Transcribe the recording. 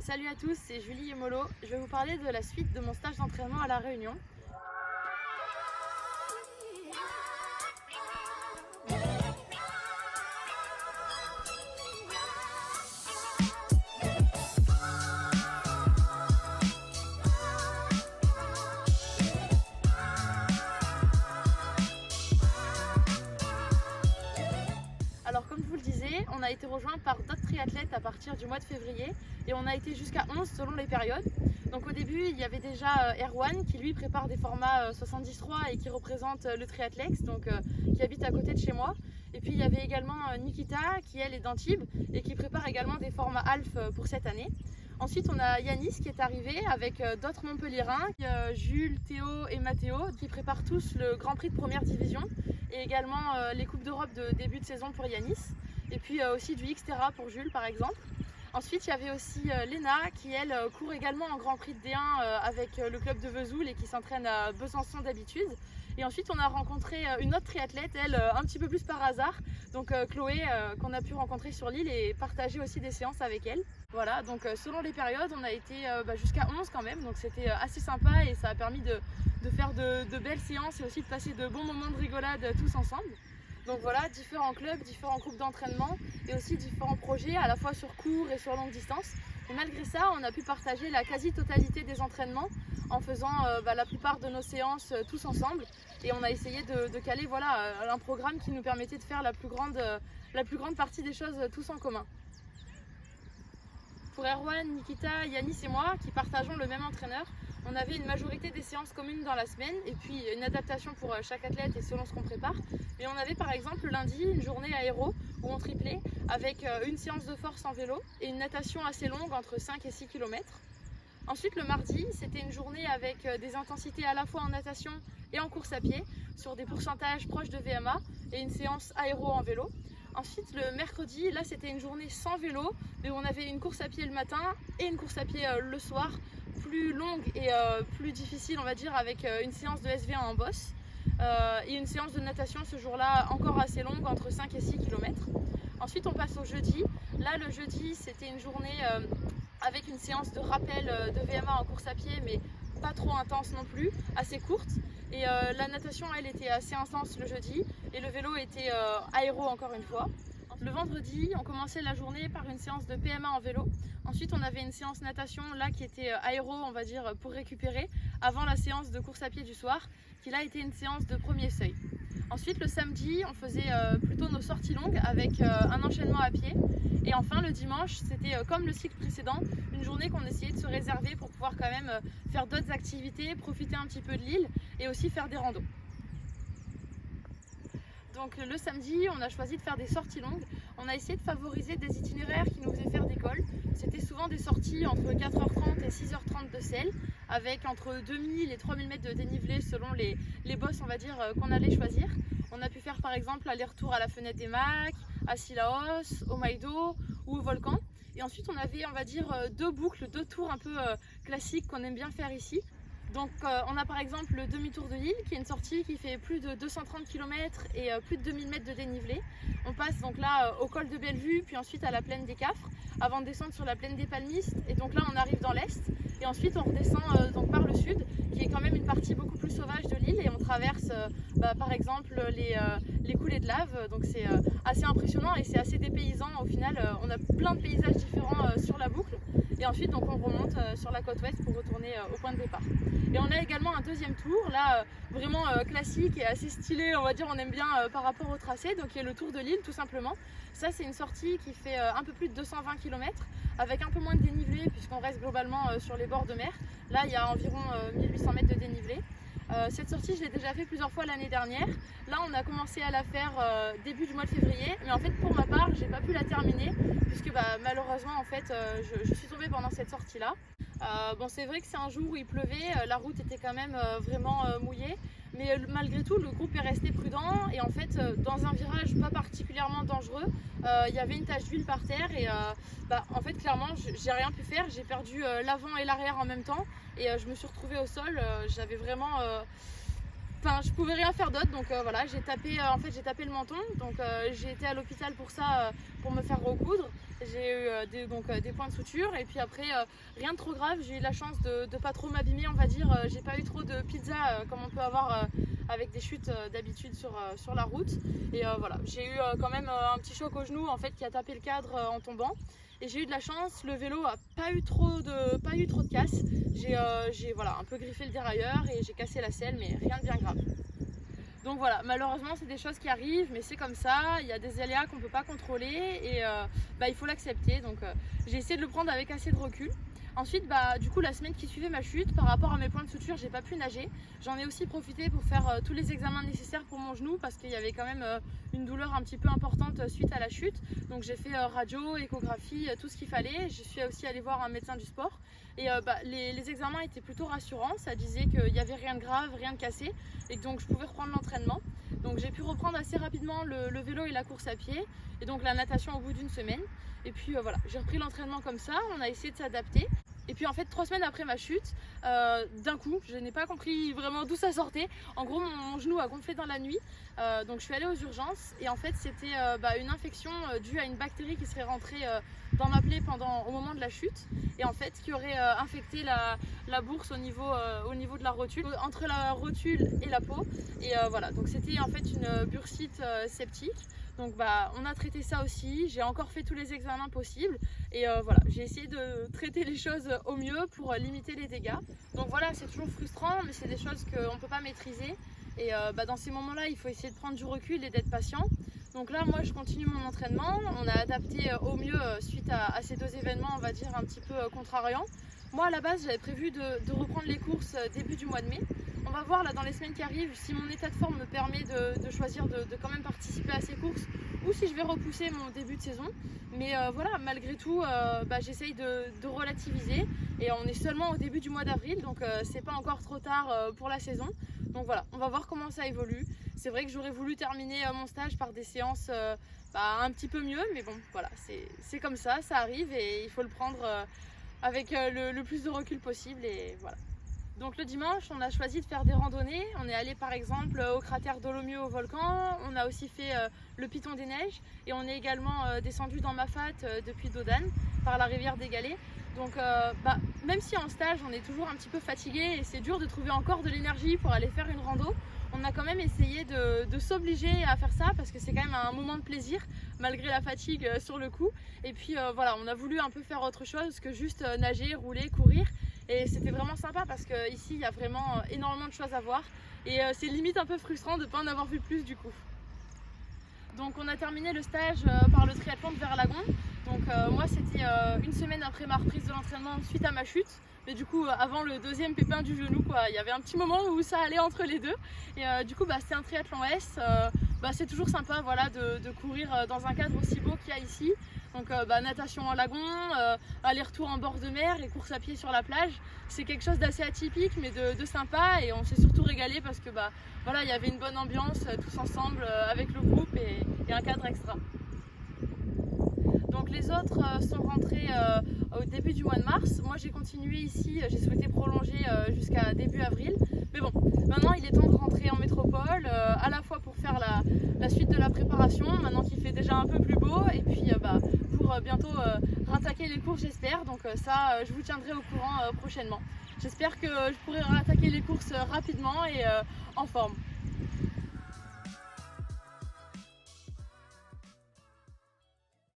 Salut à tous, c'est Julie Yemolo. Je vais vous parler de la suite de mon stage d'entraînement à La Réunion. Alors comme je vous le disais, on a été rejoint par d'autres triathlètes à partir du mois de février et on a été jusqu'à 11 selon les périodes. Donc au début il y avait déjà Erwan qui lui prépare des formats 73 et qui représente le Triathlex, donc qui habite à côté de chez moi. Et puis il y avait également Nikita qui elle est d'Antibes et qui prépare également des formats Half pour cette année. Ensuite on a Yanis qui est arrivé avec d'autres Montpelliérains, Jules, Théo et Mathéo qui préparent tous le Grand Prix de première division et également les Coupes d'Europe de début de saison pour Yanis et puis aussi du Xterra pour Jules par exemple. Ensuite il y avait aussi Léna qui elle court également en Grand Prix de D1 avec le club de Vesoul et qui s'entraîne à Besançon d'habitude. Et ensuite on a rencontré une autre triathlète, elle un petit peu plus par hasard, donc Chloé qu'on a pu rencontrer sur l'île et partager aussi des séances avec elle. Voilà, donc selon les périodes on a été jusqu'à 11 quand même, donc c'était assez sympa et ça a permis de faire de belles séances et aussi de passer de bons moments de rigolade tous ensemble. Donc voilà, différents clubs, différents groupes d'entraînement et aussi différents projets à la fois sur court et sur longue distance. Et malgré ça, on a pu partager la quasi-totalité des entraînements en faisant la plupart de nos séances tous ensemble. Et on a essayé de caler un programme qui nous permettait de faire la plus grande partie des choses tous en commun. Pour Erwan, Nikita, Yanis et moi, qui partageons le même entraîneur, on avait une majorité des séances communes dans la semaine et puis une adaptation pour chaque athlète et selon ce qu'on prépare. Et on avait par exemple le lundi une journée aéro où on triplait avec une séance de force en vélo et une natation assez longue entre 5 et 6 km. Ensuite le mardi, c'était une journée avec des intensités à la fois en natation et en course à pied sur des pourcentages proches de VMA et une séance aéro en vélo. Ensuite le mercredi, là c'était une journée sans vélo, mais où on avait une course à pied le matin et une course à pied le soir, plus longue et plus difficile on va dire, avec une séance de SV en bosse et une séance de natation ce jour-là encore assez longue, entre 5 et 6 km. Ensuite on passe au jeudi. Là le jeudi c'était une journée avec une séance de rappel de VMA en course à pied, mais pas trop intense non plus, assez courte. Et la natation elle était assez intense le jeudi et le vélo était aéro encore une fois. Le vendredi on commençait la journée par une séance de PMA en vélo. Ensuite on avait une séance natation là qui était aéro on va dire pour récupérer avant la séance de course à pied du soir qui là était une séance de premier seuil. Ensuite le samedi on faisait plutôt nos sorties longues avec un enchaînement à pied. Et enfin le dimanche c'était comme le cycle précédent, une journée qu'on essayait de se réserver pour pouvoir quand même faire d'autres activités, profiter un petit peu de l'île et aussi faire des randos. Donc le samedi on a choisi de faire des sorties longues. On a essayé de favoriser des itinéraires qui nous faisaient faire des cols. C'était souvent des sorties entre 4h30 et 6h30 de sel, avec entre 2000 et 3000 mètres de dénivelé selon les bosses on va dire qu'on allait choisir. On a pu faire par exemple aller-retour à la Fenêtre des Macs, à Sillaos, au Maïdo ou au Volcan. Et ensuite on avait on va dire deux boucles, deux tours un peu classiques qu'on aime bien faire ici. Donc on a par exemple le demi-tour de l'île qui est une sortie qui fait plus de 230 km et plus de 2000 mètres de dénivelé. On passe donc là au col de Bellevue puis ensuite à la plaine des Cafres avant de descendre sur la plaine des Palmistes et donc là on arrive dans l'est et ensuite on redescend donc par le sud qui est quand même une partie beaucoup plus sauvage de l'île et on traverse par exemple les coulées de lave, donc c'est assez impressionnant et c'est assez dépaysant au final. On a plein de paysages différents sur la boucle et ensuite donc on remonte sur la côte ouest pour retourner au point de départ. Et on a également un deuxième tour là vraiment classique et assez stylé on va dire, on aime bien par rapport au tracé, donc qui est le tour de l'île tout simplement. Ça c'est une sortie qui fait un peu plus de 220 km avec un peu moins de dénivelé puisqu'on reste globalement sur les bords de mer. Là il y a environ 1800 mètres de dénivelé. Cette sortie je l'ai déjà fait plusieurs fois l'année dernière. Là on a commencé à la faire début du mois de février, mais en fait pour ma part j'ai pas pu la terminer puisque malheureusement en fait je suis tombée pendant cette sortie là. Bon c'est vrai que c'est un jour où il pleuvait, la route était quand même vraiment mouillée, mais malgré tout le groupe est resté prudent et en fait dans un virage pas particulièrement dangereux il y avait une tache d'huile par terre et en fait clairement j'ai rien pu faire, j'ai perdu l'avant et l'arrière en même temps et je me suis retrouvée au sol. J'avais vraiment enfin je pouvais rien faire d'autre, donc voilà, j'ai tapé le menton, donc j'ai été à l'hôpital pour ça, pour me faire recoudre. J'ai eu des points de suture, et puis après rien de trop grave. J'ai eu la chance de pas trop m'abîmer, on va dire. J'ai pas eu trop de pizza comme on peut avoir avec des chutes d'habitude sur la route, et voilà, j'ai eu quand même un petit choc au genou en fait qui a tapé le cadre en tombant. Et j'ai eu de la chance, le vélo a pas eu trop de casse. J'ai voilà, un peu griffé le dérailleur et j'ai cassé la selle, mais rien de bien grave. Donc voilà, malheureusement c'est des choses qui arrivent, mais c'est comme ça, il y a des aléas qu'on ne peut pas contrôler, et il faut l'accepter. Donc j'ai essayé de le prendre avec assez de recul. Ensuite, du coup, la semaine qui suivait ma chute, par rapport à mes points de suture, j'ai pas pu nager. J'en ai aussi profité pour faire tous les examens nécessaires pour mon genou, parce qu'il y avait quand même une douleur un petit peu importante suite à la chute. Donc j'ai fait radio, échographie, tout ce qu'il fallait. Je suis aussi allée voir un médecin du sport. Et les examens étaient plutôt rassurants. Ça disait qu'il n'y avait rien de grave, rien de cassé, et donc je pouvais reprendre l'entraînement. Donc j'ai pu reprendre assez rapidement le vélo et la course à pied, et donc la natation au bout d'une semaine. Et puis voilà, j'ai repris l'entraînement comme ça, on a essayé de s'adapter. Et puis en fait 3 semaines après ma chute, d'un coup, je n'ai pas compris vraiment d'où ça sortait. En gros, mon genou a gonflé dans la nuit, donc je suis allée aux urgences, et en fait c'était une infection due à une bactérie qui serait rentrée dans ma plaie au moment de la chute, et en fait qui aurait infecté la bourse au niveau de la rotule, entre la rotule et la peau. Et voilà, donc c'était en fait une bursite septique. Donc on a traité ça aussi, j'ai encore fait tous les examens possibles, et voilà, j'ai essayé de traiter les choses au mieux pour limiter les dégâts. Donc voilà, c'est toujours frustrant, mais c'est des choses qu'on ne peut pas maîtriser, et dans ces moments-là, il faut essayer de prendre du recul et d'être patient. Donc là, moi je continue mon entraînement, on a adapté au mieux suite à ces 2 événements, on va dire un petit peu contrariants. Moi à la base, j'avais prévu de reprendre les courses début du mois de mai. On va voir là dans les semaines qui arrivent si mon état de forme me permet de choisir de quand même participer à ces courses, ou si je vais repousser mon début de saison. Mais voilà, malgré tout, j'essaye de relativiser, et on est seulement au début du mois d'avril, donc c'est pas encore trop tard pour la saison. Donc voilà, on va voir comment ça évolue. C'est vrai que j'aurais voulu terminer mon stage par des séances un petit peu mieux, mais bon voilà, c'est comme ça arrive, et il faut le prendre avec le plus de recul possible, et voilà. Donc le dimanche, on a choisi de faire des randonnées. On est allé par exemple au cratère Dolomieu au volcan, on a aussi fait le Piton des Neiges, et on est également descendu dans Mafate depuis Dodane par la rivière des Galets. Donc même si en stage on est toujours un petit peu fatigué et c'est dur de trouver encore de l'énergie pour aller faire une rando, on a quand même essayé de s'obliger à faire ça, parce que c'est quand même un moment de plaisir malgré la fatigue sur le coup. Et puis voilà, on a voulu un peu faire autre chose que juste nager, rouler, courir. Et c'était vraiment sympa, parce qu'ici il y a vraiment énormément de choses à voir, et c'est limite un peu frustrant de ne pas en avoir vu plus du coup. Donc on a terminé le stage par le triathlon de Verlagon. Donc moi c'était une semaine après ma reprise de l'entraînement suite à ma chute, mais du coup avant le 2e pépin du genou quoi. Il y avait un petit moment où ça allait entre les deux, et du coup c'était un triathlon S. C'est toujours sympa voilà, de courir dans un cadre aussi beau qu'il y a ici. Donc natation en lagon, aller-retour en bord de mer et course à pied sur la plage. C'est quelque chose d'assez atypique mais de sympa, et on s'est surtout régalé parce que voilà, il y avait une bonne ambiance tous ensemble avec le groupe, et un cadre extra. Donc les autres sont rentrés au début du mois de mars. Moi j'ai continué ici, j'ai souhaité prolonger jusqu'à début avril. Mais bon, maintenant il est temps de rentrer en métropole, à la fois pour faire la suite de la préparation, maintenant qu'il fait déjà un peu plus beau, et puis pour bientôt rattaquer les courses j'espère. Donc ça, je vous tiendrai au courant prochainement. J'espère que je pourrai rattaquer les courses rapidement et en forme.